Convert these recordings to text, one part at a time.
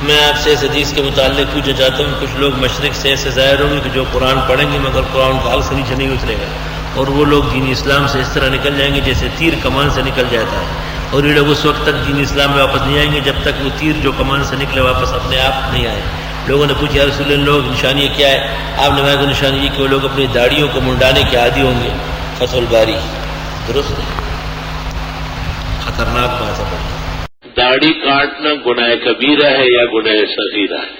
میں آپ سے اس حدیث کے متعلق پوچھنا چاہتا ہوں، کچھ لوگ مشرق سے ایسے ظاہر ہوں گے کہ جو قرآن پڑھیں گے مگر قرآن کا حال سے نیچے نہیں اترے گا، اور وہ لوگ دین اسلام سے اس طرح نکل جائیں گے جیسے تیر کمان سے نکل جاتا ہے، اور یہ لوگ اس وقت تک دین اسلام میں واپس نہیں آئیں گے جب تک وہ تیر جو کمان سے نکلے واپس اپنے آپ نہیں آئے۔ لوگوں نے پوچھا یا رسول اللہ لوگ نشانی کیا ہے؟ آپ نے کہا کہ نشانی یہ کہ وہ لوگ اپنی داڑھیوں کو منڈانے کے عادی ہوں گے۔ فتح الباری درست ہے، خطرناک بات ہے۔ داڑھی کاٹنا گناہ کبیرہ ہے یا گناہ صغیرہ ہے؟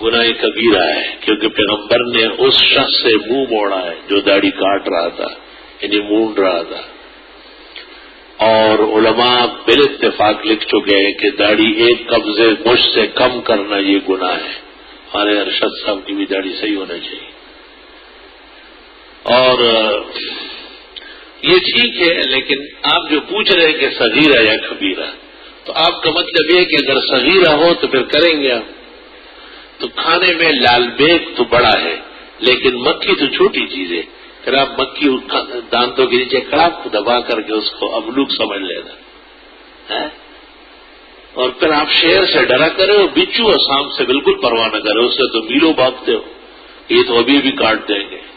گناہ کبیرہ ہے، کیونکہ پیغمبر نے اس شخص سے منہ موڑا ہے جو داڑھی کاٹ رہا تھا، یعنی مونڈ رہا تھا، اور علماء بال اتفاق لکھ چکے ہیں کہ داڑھی ایک قبضے مشت سے کم کرنا یہ گناہ ہے۔ ہمارے ارشد صاحب کی بھی داڑھی صحیح ہونا چاہیے، اور یہ ٹھیک ہے، لیکن آپ جو پوچھ رہے ہیں کہ صغیرہ یا کبیرہ، تو آپ کا مطلب یہ کہ اگر صغیرہ ہو تو پھر کریں گے آپ؟ تو کھانے میں لال بیگ تو بڑا ہے، لیکن مکھی تو چھوٹی چیز ہے، پھر آپ مکھی دانتوں کے نیچے کڑاپ دبا کر کے اس کو ابلوک سمجھ لینا، اور پھر آپ شیر سے ڈرا کرے اور بچو اور سانپ سے بالکل پرواہ نہ کرے، اس سے تو میلوں بھاگتے ہو، یہ تو ابھی بھی کاٹ دیں گے۔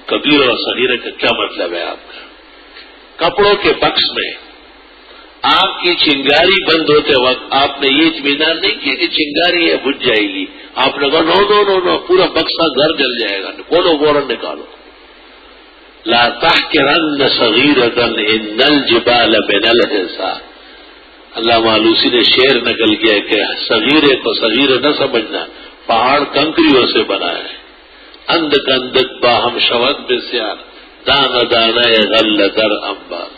کبیر اور صغیرہ کا کیا مطلب ہے آپ کا؟ کپڑوں کے بکس میں آپ کی چنگاری بند ہوتے وقت آپ نے یہ اطمینان نہیں کیا کہ چنگاری ہے بجھ جائے گی، آپ نے کہا نو نو نو نو، پورا بکسا گھر جل جائے گا، کھولو فوراً نکالو۔ لا تحقرن صغیرۃ ان الجبال من الحصى، علامہ آلوسی نے شعر نقل کیا کہ صغیرے کو صغیرہ نہ سمجھنا، پہاڑ کنکریوں سے بنا ہے۔ اند کندک باہم شود بسیار، دان دانہ غل در انبار،